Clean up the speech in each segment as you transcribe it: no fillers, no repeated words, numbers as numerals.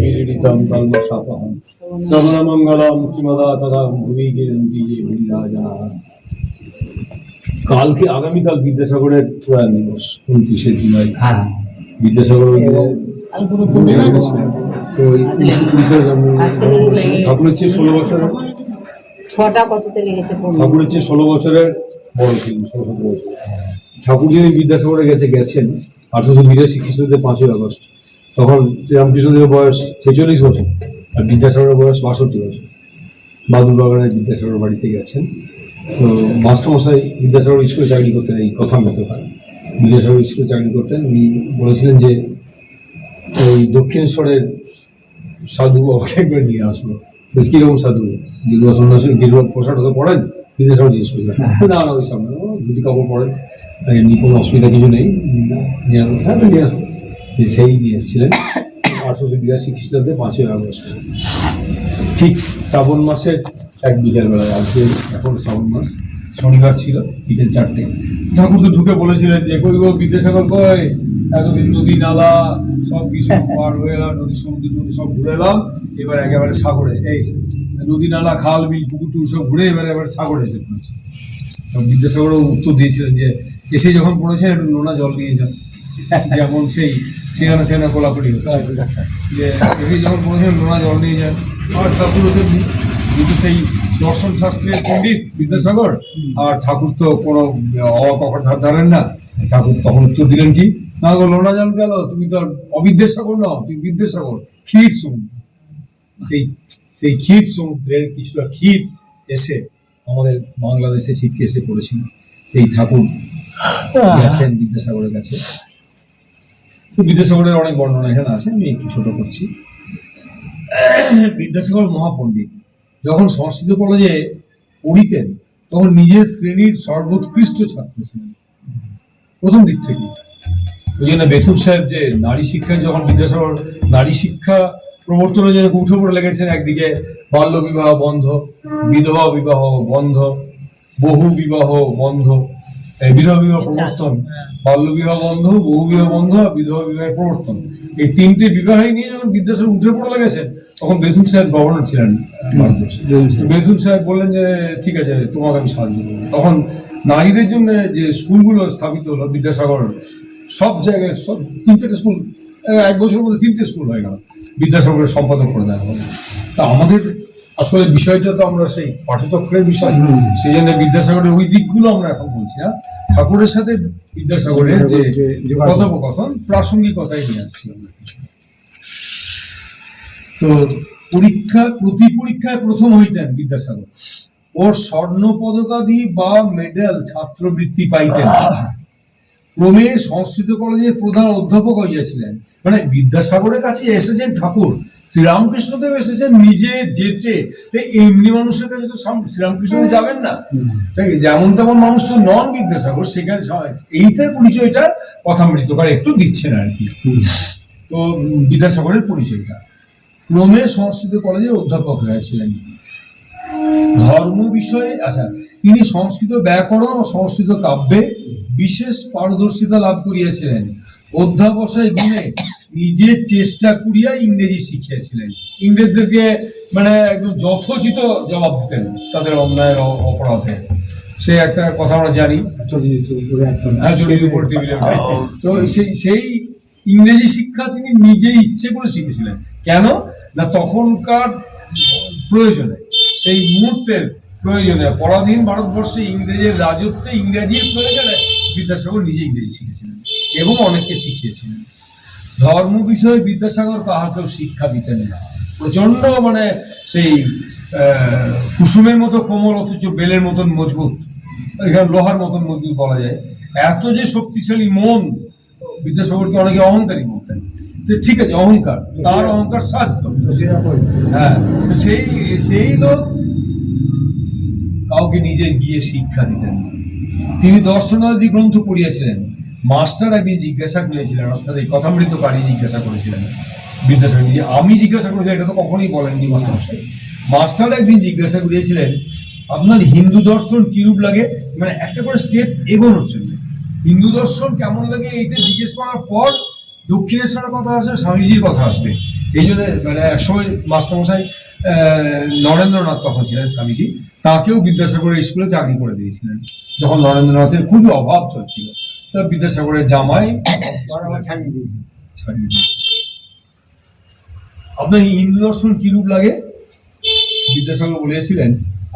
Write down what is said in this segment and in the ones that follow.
বিরীডিতম কল্মষাপহম শ্রবণমঙ্গলম শ্রীমদাততম ভুবি গিরন্তি যে রাজা। কালকে আগামীকাল বিদ্যাসাগরের প্রয়াণ দিবস 29শে জুলাই। হ্যাঁ, বিদ্যাসাগর ঠাকুরের চেয়ে 16 বছরের ছটা কততে লেগেছে? ঠাকুরের চেয়ে 16 বছরের বড় ছিলেন, 16 বছর। ঠাকুর যিনি বিদ্যাসাগরে গেছেন 1882 খ্রিস্টাব্দে 5ই আগস্ট, তখন শ্রীরামকৃষ্ণদেবের বয়স 46 বছর আর বিদ্যাসাগরের বয়স 62 বছর। বাদুরবাগানের বিদ্যাসাগর বাড়িতে গেছেন। তো মাস্টারমশাই বিদ্যাসাগর স্কুলে চাকরি করতেন, এই কথা মতো হয় বিদ্যাসাগর স্কুলে চাকরি করতেন। উনি বলেছিলেন যে ওই দক্ষিণেশ্বরের সাধু আমাকে একবার নিয়ে আসবো। কিরকম সাধু? গিরুয়া সন্ন্যাসী, গিরুয়া পোশাক পড়েন? বিদ্যাসাগর জিজ্ঞেস করলেন। না না, ওই সামনে যদি কাপড় পড়েন, এমনি কোনো অসুবিধা কিছু নেই, নিয়ে আসবো। হ্যাঁ, নিয়ে আসবো। সেই নিয়ে এসেছিলেন 1882 খ্রিস্টাব্দে 5ই আগস্ট, ঠিক শ্রাবণ মাসের এক বিকেলবেলায়। আজকে এখন শ্রাবণ মাস, শনিবার ছিল, বিকেল 4টে। ঠাকুর তো ঢুকে বলেছিলেন যে কই গো বিদ্যাসাগর কই, এতদিন নদী নালা সব কিছু পার হয়ে এলাম, নদী সমুদ্র সব ঘুরে এলাম, এবার একেবারে সাগরে, এই নদী নালা খাল বিল পুকুর টুকুর সব ঘুরে এবার সাগরে এসে পড়েছে। বিদ্যাসাগরও উত্তর দিয়েছিলেন যে এসে যখন পড়েছেন একটু নোনা জল নিয়ে যান, যেমন সেই সেনা কোলাকুলি হচ্ছে যে এসে যখন পড়েছেন নোনা জল নিয়ে যান। আর ঠাকুর ওদের কিন্তু সেই দর্শন শাস্ত্রের পণ্ডিত বিদ্যাসাগর, আর ঠাকুর তো কোনো অকপট ধার ধারেন না। ঠাকুর তখন উত্তর দিলেন কি, না গো নোনা জল গেল, তুমি তো আর অবিদ্যাসাগর নও, তুমি বিদ্যাসাগর, ক্ষীর সমুদ্র। সেই ক্ষীর সমুদ্রের কিছুটা ক্ষীর এসে আমাদের বাংলাদেশে ছিটকে এসে পড়েছিল। সেই ঠাকুর গেছেন বিদ্যাসাগরের কাছে। বিদ্যাসাগরের অনেক বর্ণনা এখানে আছে, আমি একটু ছোট করছি। বিদ্যাসাগর মহাপণ্ডিত। যখন সংস্কৃত কলেজে পড়িতেন তখন নিজের শ্রেণীর সর্বোৎকৃষ্ট ছাত্র ছিলেন প্রথম দিক থেকে। ওই জন্য বেথুর সাহেব যে নারী শিক্ষায়, যখন বিদ্যাসাগর নারী শিক্ষা প্রবর্তনের জন্য উঠে পড়ে লেগেছেন, একদিকে বাল্য বিবাহ বন্ধ, বিধবা বিবাহ বন্ধ, বহু বিবাহ বন্ধ, বিধবা বিবাহ প্রবর্তন, বাল্য বিবাহ বন্ধ, বহু বিবাহ বন্ধ আর বিধবা বিবাহের প্রবর্তন, এই 3টে বিবাহই নিয়ে যখন বিদ্যাসাগর উঠে পড়ে লেগেছেন, তখন বেথুন সাহেব গভর্নর ছিলেন ভারতবর্ষে। বেথুন সাহেব বললেন যে ঠিক আছে, তোমাকে আমি সাহায্য করবো। তখন নারীদের জন্য যে স্কুলগুলো স্থাপিত হলো, বিদ্যাসাগর সব জায়গায়, সব 3-4টে স্কুল, 1 বছরের মধ্যে 3টে স্কুল হয়ে গেল, বিদ্যাসাগরের সম্পাদক করে দেওয়া হলো। তা আমাদের আসলে বিষয়টা তো আমরা সেই পাঠচক্রের বিষয়, সেই জন্য বিদ্যাসাগরের ওই দিকগুলো আমরা এখন বলছি না। ঠাকুরের সাথে বিদ্যাসাগরের যে কথোপকথন, প্রাসঙ্গিকতায় নিয়ে আসছি আমরা। তো প্রতি পরীক্ষায় প্রথম হইতেন বিদ্যাসাগর, ওর স্বর্ণ পদকাদি বা মেডেল ছাত্রবৃত্তি পাইতেন। ক্রমে সংস্কৃত কলেজের প্রধান অধ্যাপক হইয়াছিলেন। মানে বিদ্যাসাগরের কাছে এসেছেন ঠাকুর, শ্রীরামকৃষ্ণদেব এসেছেন নিজে যেচে। এমনি মানুষের কাছে তো শ্রীরামকৃষ্ণ যাবেন না, তাই যেমন তেমন মানুষ তো নন বিদ্যাসাগর। সেখানে এইটার পরিচয়টা কথামৃতকার একটু দিচ্ছেন আর কি। তো বিদ্যাসাগরের পরিচয়টা, ক্রমে সংস্কৃত কলেজের অধ্যাপক হয়েছিলেন ধর্ম বিষয়ে। আচ্ছা, তিনি সংস্কৃত ব্যাকরণ ও সংস্কৃত কাব্যে বিশেষ পারদর্শিতা লাভ করিয়াছিলেন। অধ্যাবসায় গুণে নিজে চেষ্টা করিয়া ইংরেজি শিখিয়েছিলেন। ইংরেজদেরকে মানে একদম যথোচিত জবাব দিতেন তাদের অন্যায়ের অপরাধে। সে একটা কথা আমরা জানি, তো সেই ইংরেজি শিক্ষা তিনি নিজে ইচ্ছে করে শিখেছিলেন। কেন না, তখনকার প্রয়োজনে, সেই মুহূর্তের প্রয়োজনে, পরাধীন ভারতবর্ষে ইংরেজের রাজত্বে ইংরেজির প্রয়োজনে বিদ্যাসাগর নিজে ইংরেজি শিখেছিলেন এবং অনেককে শিখিয়েছিলেন। ধর্ম বিষয়ে বিদ্যাসাগর কাহাকেও শিক্ষা দিতেন না। প্রচন্ড মানে সেই কুসুমের মতো কোমল অথচ বেলের মতন মজবুত, এখানে লোহার মতন মজবুত বলা যায়। এত যে শক্তিশালী মন, বিদ্যাসাগরকে অনেকে অহংকারী বলতেন। ঠিক আছে, অহংকার, তার অহংকার সাজত। হ্যাঁ, সেই লোক কাউকে নিজে গিয়ে শিক্ষা দিতেন। তিনি দর্শনাদি গ্রন্থ পড়িয়াছিলেন। মাস্টার একদিন জিজ্ঞাসা করেছিলেন, অর্থাৎ এই কথামৃতকারী জিজ্ঞাসা করেছিলেন বিদ্যাসাগর, আমি জিজ্ঞাসা করেছি, এটা তো কখনোই বলেননি মাস্টার। মাস্টার একদিন জিজ্ঞাসা করিয়েছিলেন, আপনার হিন্দু দর্শন কিরূপ লাগে? মানে একটা করে স্টেপ এগোনোর জন্য, হিন্দু দর্শন কেমন লাগে এইটা জিজ্ঞেস করার পর দক্ষিণেশ্বরের কথা আসবে, স্বামীজির কথা আসবে, এই জন্য মানে একসময় মাস্টারমশাই নরেন্দ্রনাথ তখন ছিলেন স্বামীজি, তাকেও বিদ্যাসাগরের স্কুলে চাকরি করে দিয়েছিলেন যখন নরেন্দ্রনাথের খুবই অভাব চলছিল। তা বিদ্যাসাগরের জামাই ছাড়িয়ে দিয়েছে। আপনার হিন্দু দর্শন কিরূপ লাগে? বিদ্যাসাগর বলেছিলেন,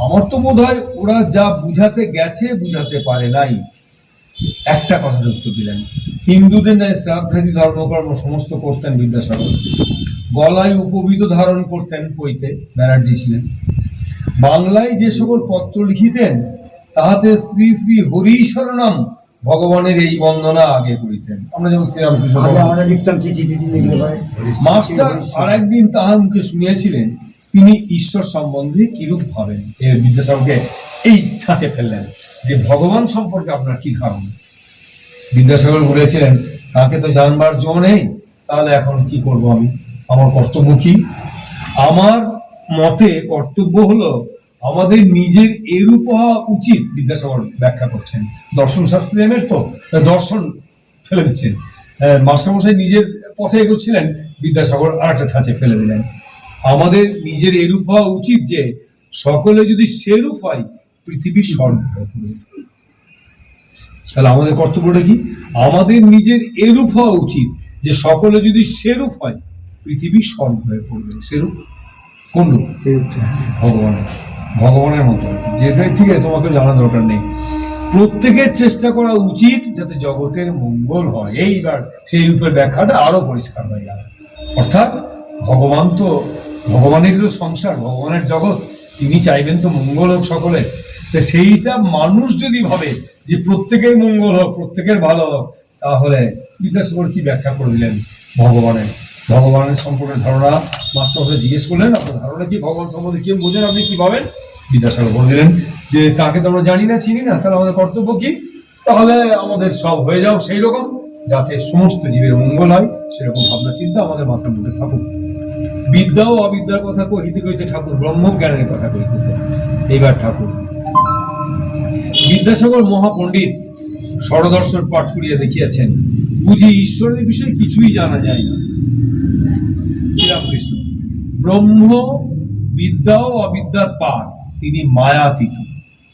আমার তো বোধ হয় ওরা যা বুঝাতে গেছে বুঝাতে পারে নাই। একটা কথার উত্তর দিলেন, হিন্দুদের ন্যায় শ্রাদ্ধাদি ধর্মকর্ম সমস্ত করতেন বিদ্যাসাগর, গলায় উপবিত ধারণ করতেন পইতে ব্যানার্জি ছিলেন, বাংলায় যে সকল পত্র লিখিতেন তাহাতে শ্রী শ্রী হরিশ্বর নাম ভগবানের এই বন্দনা আগে করিতেন। আমরা যেমন শ্রীরামকৃষ্ণ মাস্টার আর একদিন তাহার মুখে শুনিয়েছিলেন তিনি ঈশ্বর সম্বন্ধে কিরূপ ভাবেন। বিদ্যাসাগরকে এই ছাঁচে ফেললেন যে ভগবান সম্পর্কে আপনার কি ধারণা। বিদ্যাসাগর বলেছিলেন, তাকে তো জানবার জো নেই, তাহলে এখন কি করব আমি, আমার কর্তব্য কি? আমার মতে কর্তব্য হলো আমাদের নিজের এরূপ হওয়া উচিত। বিদ্যাসাগর ব্যাখ্যা করছেন, দর্শন শাস্ত্রে এমের তো দর্শন ফেলে দিচ্ছেন। মাস্টারমশাই নিজের পথে এগোচ্ছিলেন, বিদ্যাসাগর আর একটা ছাঁচে ফেলে দিলেন, আমাদের নিজের এরূপ হওয়া উচিত যে সকলে যদি সেরূপ হয় পৃথিবী স্বর্গ হয়ে পড়বে। তাহলে আমাদের কর্তব্যটা কি? আমাদের নিজের এরূপ হওয়া উচিত যে সকলে যদি সেরূপ হয় পৃথিবী স্বর্গ হয়ে পড়বে। সেরূপ কোন রূপ? ভগবানের, ভগবানের মতো। যেটা ঠিক আছে তোমাকে জানা দরকার নেই, প্রত্যেকের চেষ্টা করা উচিত যাতে জগতের মঙ্গল হয়। এইবার সেই রূপের ব্যাখ্যাটা আরো পরিষ্কার হয়ে যাবে। অর্থাৎ ভগবান তো, ভগবানের তো সংসার, ভগবানের জগৎ, তিনি চাইবেন তো মঙ্গল হোক সকলে। তো সেইটা মানুষ যদি ভাবে যে প্রত্যেকের মঙ্গল হোক, প্রত্যেকের ভালো হোক, তাহলে বিদ্যাসাগর কি ব্যাখ্যা করে দিলেন ভগবানের সম্পর্কে ধারণা। মাস্টার জিজ্ঞেস করলেন, আপনার ধারণা কি ভগবান সম্বন্ধে, কি বোঝেন আপনি, কি ভাবেন? বিদ্যাসাগর বলে দিলেন যে তাকে তো আমরা জানি না, চিনি না, তাহলে আমাদের কর্তব্য কি? তাহলে আমাদের সব হয়ে যাও সেই রকম, যাতে সমস্ত জীবের মঙ্গল হয় সেরকম ভাবনা চিন্তা আমাদের মাথার মধ্যে থাকুক। বিদ্যা ও অবিদ্যার কথা কহিতে কহিতে ঠাকুর ব্রহ্মজ্ঞানের কথা কহিতেছেন। এইবার ঠাকুর বিদ্যাসাগর মহাপণ্ডিত ষড়দর্শন পাঠ করিয়া দেখিয়াছেন, বুঝি ঈশ্বরের বিষয়ে কিছুই জানা যায় না। শ্রীরামকৃষ্ণ, ব্রহ্ম বিদ্যা ও অবিদ্যার পার, তিনি মায়াতীত।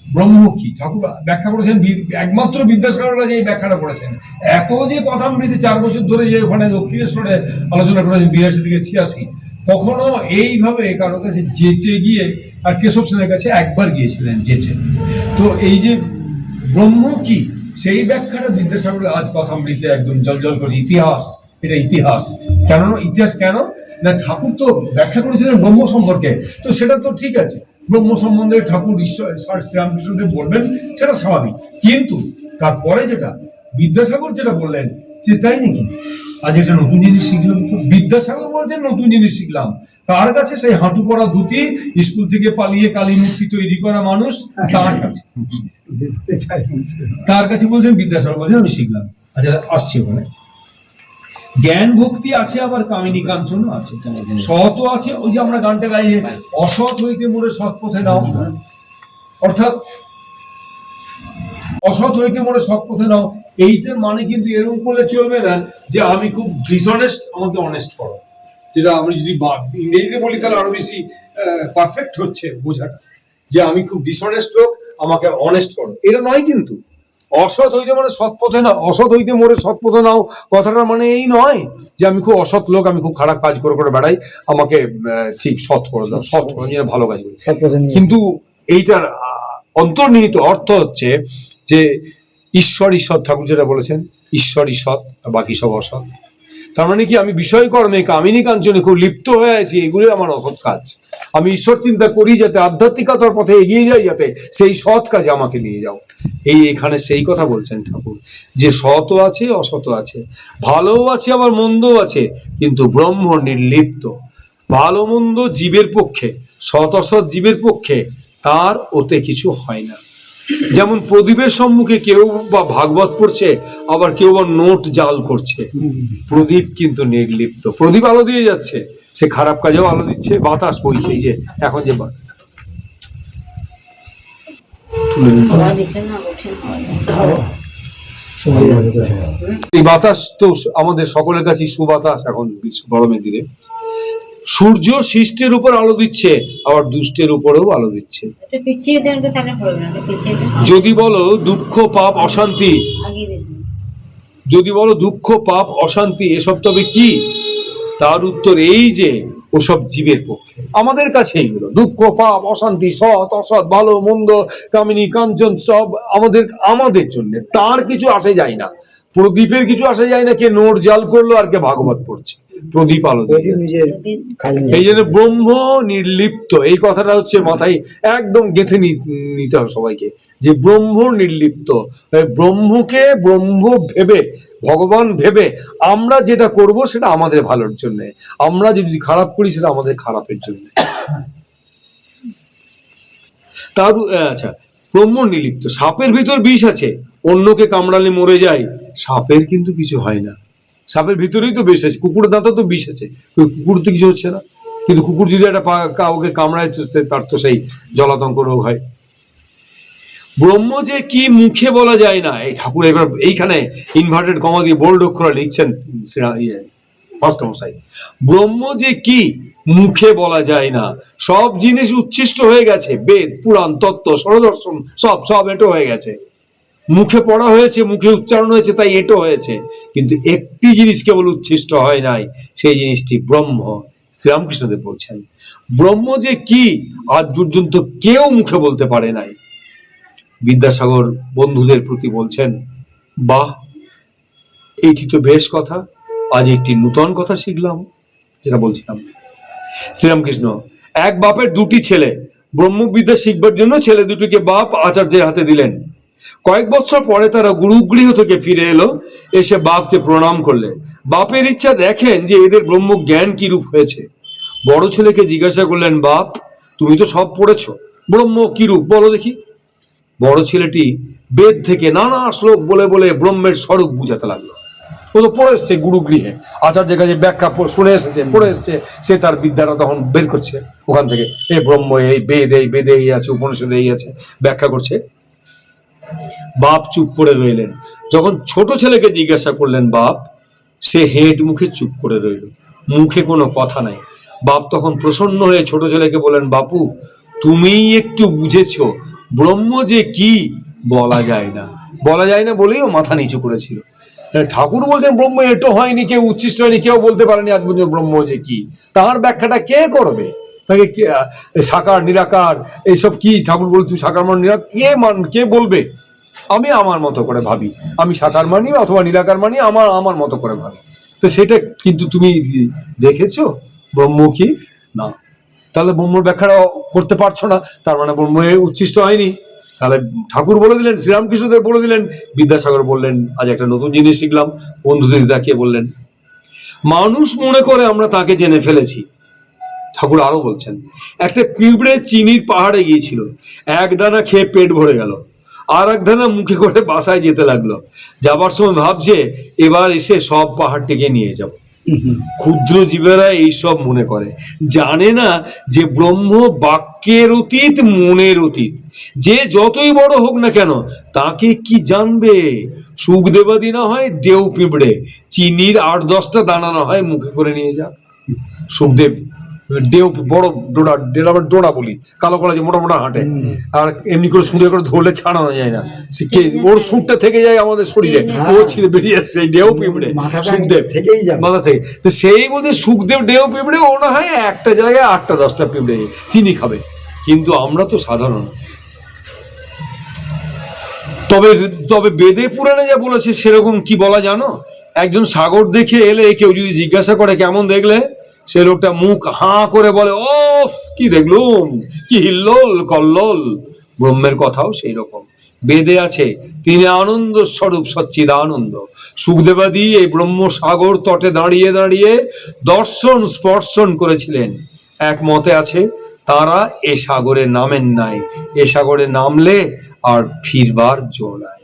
ব্রহ্ম কি ঠাকুর ব্যাখ্যা করেছেন, একমাত্র বিদ্যাসাগররা যে ব্যাখ্যাটা করেছেন। এত যে কথামৃতে 4 বছর ধরে যে ওখানে দক্ষিণেশ্বরে আলোচনা করেছেন 82 থেকে 86, কখনো এইভাবে কারোর কাছে যেচে গিয়ে, আর কেশব সেনের কাছে একবার গিয়েছিলেন যেচে। তো এই যে ব্রহ্ম কি সেই ব্যাখ্যাটা বিদ্যাসাগরের আজ কথামৃতে একদম জল করে ইতিহাস। এটা ইতিহাস কেন? ইতিহাস কেন না, ঠাকুর তো ব্যাখ্যা করেছিলেন ব্রহ্ম সম্পর্কে, তো সেটা তো ঠিক আছে, ব্রহ্ম সম্বন্ধে ঠাকুর ঈশ্বর শ্রীরামকৃষ্ণদেব বলবেন, সেটা স্বাভাবিক। কিন্তু তারপরে যেটা বিদ্যাসাগর যেটা বললেন যে তাই নাকি আজ একটা নতুন জিনিস শিখলাম। বিদ্যাসাগর বলছেন নতুন জিনিস শিখলাম, তার কাছে সেই হাঁটু পড়া ধুতি, স্কুল থেকে পালিয়ে কালী মূর্তি তৈরি করা মানুষ, তার কাছে বলছেন, বিদ্যাসাগর বলছেন আমি শিখলাম। আচ্ছা আসছি ওখানে। জ্ঞান ভক্তি আছে, আবার কামিনী কাঞ্চন আছে, সৎ আছে। ওই যে আমরা গানটা গাই, অসৎ হইতে মোরে সৎ পথে নাও, অর্থাৎ অসৎ হইতে মোরে সৎ পথে নাও। এইটার মানে কিন্তু এরকম করলে চলবে না যে আমি খুব ডিসঅনেস্ট, আমাকে অনেস্ট করো। যেটা আমি যদি ইংরেজিতে বলি তাহলে আরো বেশি পারফেক্ট হচ্ছে বোঝাটা, যে আমি খুব ডিসঅনেস্ট লোক, আমাকে অনেস্ট করো। এটা নয় কিন্তু। অসৎ হইতে মানে সৎ পথে না, অসৎ হইতে মোরে সৎ পথে নাও কথাটা মানে এই নয় যে আমি খুব অসৎ লোক, আমি খুব খারাপ কাজ করে বেড়াই, আমাকে ঠিক সৎ করে দাও, সৎ ভালো কাজ করি। কিন্তু এইটার অন্তর্নিহিত অর্থ হচ্ছে যে ঈশ্বর ঈশ্বর, ঠাকুর যেটা বলেছেন ঈশ্বর ঈশ্বর, বাকি সব অসৎ। তার মানে কি আমি বিষয় কর্মে কামিনী কাঞ্চনে খুব লিপ্ত হয়ে আছি, এগুলো আমার অসৎ কাজ। আমি ঈশ্বর চিন্তা করি যাতে আধ্যাত্মিকতার পথে এগিয়ে যাই, যাতে সেই সৎ কাজে আমাকে নিয়ে যাও। এখানে সেই কথা বলছেন ঠাকুর, যে সৎ আছে অসৎ আছে, ভালো আছে আবার মন্দও আছে, কিন্তু ব্রহ্ম নির্লিপ্ত। ভালো মন্দ জীবের পক্ষে, সৎ অসৎ জীবের পক্ষে তার ওতে কিছু হয় না। যেমন প্রদীপের সম্মুখে কেউ বা ভাগবত পড়ছে, আবার কেউ বা নোট জাল করছে, প্রদীপ কিন্তু নির্লিপ্ত। প্রদীপ আলো দিয়ে যাচ্ছে, সে খারাপ কাজেও আলো দিচ্ছে, বাতাস বইছে। এই যে এখন যে এই বাতাস তো আমাদের সকলের কাছে সুবাতাস এখন গরমের দিনে। সূর্য শিষ্টের উপর আলো দিচ্ছে, আবার দুষ্টের উপরেও আলো দিচ্ছে। একটু পিছিয়ে দেন তো, তাহলে পড়বে না, একটু পিছিয়ে দেন। যদি বলো দুঃখ পাপ অশান্তি, আগিয়ে দেন। যদি বলো দুঃখ পাপ অশান্তি এসব তবে কি, তার উত্তর এই যে ওসব জীবের পক্ষে। আমাদের কাছে এইগুলো দুঃখ পাপ অশান্তি সৎ অসৎ ভালো মন্দ কামিনী কাঞ্চন সব আমাদের জন্য, তার কিছু আসে যায় না। প্রদীপের কিছু আসে যায় না, কে নোট জাল করলো আর কে ভাগবত পড়ছে, প্রদীপ আলো দিয়ে। এই জন্য ব্রহ্ম নির্লিপ্ত, এই কথাটা হচ্ছে মাথায় একদম গেঁথে নিতে হবে সবাইকে, যে ব্রহ্ম নির্লিপ্ত। ব্রহ্মকে ব্রহ্ম ভেবে, ভগবান ভেবে আমরা যেটা করব সেটা আমাদের ভালোর জন্য, আমরা যদি খারাপ করি সেটা আমাদের খারাপের জন্য। তার আচ্ছা, ব্রহ্ম নির্লিপ্ত। সাপের ভিতর বিষ আছে, অন্যকে কামড়ালে মরে যায়, সাপের কিন্তু কিছু হয় না। সাপের ভিতরেই তো বিষ আছে, কুকুরের দাঁতে তো বিষ আছে, কুকুর তো কিছু হচ্ছে না। কিন্তু কুকুর যদি একটা কাউকে কামড়ায় তার তো সেই জলাতঙ্ক রোগ হয়। ব্রহ্ম যে কি মুখে বলা যায় না, এই ঠাকুর এবার এইখানে ইনভার্টেড কমা দিয়ে বোল্ড অক্ষরে লিখছেন মশাই, ব্রহ্ম যে কি মুখে বলা যায় না, সব জিনিস উচ্ছিষ্ট হয়ে গেছে, বেদ পুরাণ তত্ত্ব সরদর্শন সব সব এটো হয়ে গেছে, মুখে পড়া হয়েছে, মুখে উচ্চারণ হয়েছে, তাই এটো হয়েছে। কিন্তু একটি জিনিস কেবল উচ্ছিষ্ট হয় নাই, সেই জিনিসটি ব্রহ্ম। শ্রীরামকৃষ্ণদেব বলছেন ব্রহ্ম যে কি আজ পর্যন্ত কেউ মুখে বলতে পারে নাই। বিদ্যাসাগর বন্ধুদের প্রতি বলছেন, বাহ, এইটি তো বেশ কথা, আজ একটি নূতন কথা শিখলাম। যেটা বলছিলাম, শ্রীরামকৃষ্ণ এক বাপের দুটি ছেলে, ব্রহ্মবিদ্যা শিখবার জন্য ছেলে দুটিকে বাপ আচার্যের হাতে দিলেন। কয়েক বছর পরে তারা গুরুগৃহ থেকে ফিরে এলো, এসে বাপকে প্রণাম করলে। বাপের ইচ্ছা দেখেন যে এদের ব্রহ্ম জ্ঞান কি রূপ হয়েছে। বড় ছেলেকে জিজ্ঞাসা করলেন, বাপ তুমি তো সব পড়েছ, ব্রহ্ম কি রূপ বলো দেখি। বড় ছেলেটি বেদ থেকে নানা শ্লোক বলে বলে ব্রহ্মের স্বরূপ বুঝাতে লাগলো। ও তো পড়ে এসছে গুরুগৃহে, আচার্যের কাছে ব্যাখ্যা শুনে এসেছে, পড়ে এসছে, সে তার বিদ্যাটা তখন বের করছে ওখান থেকে, এই ব্রহ্ম এই বেদে এই আছে, উপনিষদে এই আছে, ব্যাখ্যা করছে। বাপ চুপ করে রইলেন। যখন ছোট ছেলেকে জিজ্ঞাসা করলেন বাপ, সে হেঁট মুখে চুপ করে রইল, মুখে কোনো কথা নাই। বাপ তখন প্রসন্ন হয়ে ছোট ছেলেকে বলেন, বাপু তুমিই একটু বুঝেছ, ব্রহ্ম যে কি বলা যায় না। বলা যায় না বলেই ও মাথা নিচু করেছিল। ঠাকুর বলছেন ব্রহ্ম এটো হয়নি, কেউ উচ্ছিষ্ট হয়নি, কেউ বলতে পারেনি আজ পর্যন্ত ব্রহ্ম যে কি। তার ব্যাখ্যাটা কে করবে? তাকে সাকার নিরাকার এইসব কি ঠাকুর বল, তুই সাকার মান নিরাকার কে বলবে? আমি আমার মতো করে ভাবি, আমি সাকার মানি অথবা নিরাকার মানি, আমার মতো করে ভাবি। তো সেটা কিন্তু তুমি দেখেছো ব্রহ্ম কি না? তাহলে ব্রহ্ম ব্যাখ্যাটা করতে পারছো না, তার মানে ব্রহ্ম উচ্ছিষ্ট হয়নি। তাহলে ঠাকুর বলে দিলেন, শ্রীরামকৃষ্ণদেব বলে দিলেন, বিদ্যাসাগর বললেন, আজ একটা নতুন জিনিস শিখলাম। বন্ধুদের তাকিয়ে বললেন, মানুষ মনে করে আমরা তাকে জেনে ফেলেছি। ঠাকুর আরো বলছেন, একটা পিঁপড়ে চিনির পাহাড়ে গিয়েছিল, এক দানা খেয়ে পেট ভরে গেল, আর এক দানা মুখে করে বাসায় যেতে লাগলো। যাবার সময় ভাবছে এবার এসে সব পাহাড়টিকে নিয়ে যাব। ক্ষুদ্র জীবেরা এইসব মনে করে, জানে না যে ব্রহ্ম বাক্যের অতীত, মনের অতীত। যে যতই বড় হোক না কেন তাকে কি জানবে? সুখদেবাদি না হয় ডেউ পিঁপড়ে, চিনির 8-10টা দানা না হয় মুখে করে নিয়ে যা। সুখদেব ডেউ বড় ডোড়া বলি, কালো কলা যে মোটা মোটা হাঁটে, আর এমনি করে সুরে করে ধরলে ছাড়ানো যায় না, ওর সুরটা থেকে যায় আমাদের শরীরে, ও ছিল বেরিয়ে আসছে ডেউ পিঁপড়ে সুখদেব মাথা থেকে। তো সেই বলতে সুখদেব ডেউ পিঁপড়ে, ও না হয় একটা জায়গায় 8-10টা পিঁপড়ে চিনি খাবে, কিন্তু আমরা তো সাধারণ। তবে বেদে পুরাণে যা বলেছে সেরকম কি বলা জানো? একজন সাগর দেখে এলে কেউ যদি জিজ্ঞাসা করে কেমন দেখলে, সে লোকটা মুখ হাঁ করে বলে, ও কি দেখলুম, কি হিল্লোল কল্লোল। ব্রহ্মের কথাও সেই রকম। বেদে আছে তিনি আনন্দ স্বরূপ সচ্চিদানন্দ। সুখদেবাদি এই ব্রহ্ম সাগর তটে দাঁড়িয়ে দাঁড়িয়ে দর্শন স্পর্শন করেছিলেন। এক মতে আছে তারা এ সাগরে নামেন নাই, এ সাগরে নামলে আর ফিরবার জো নাই।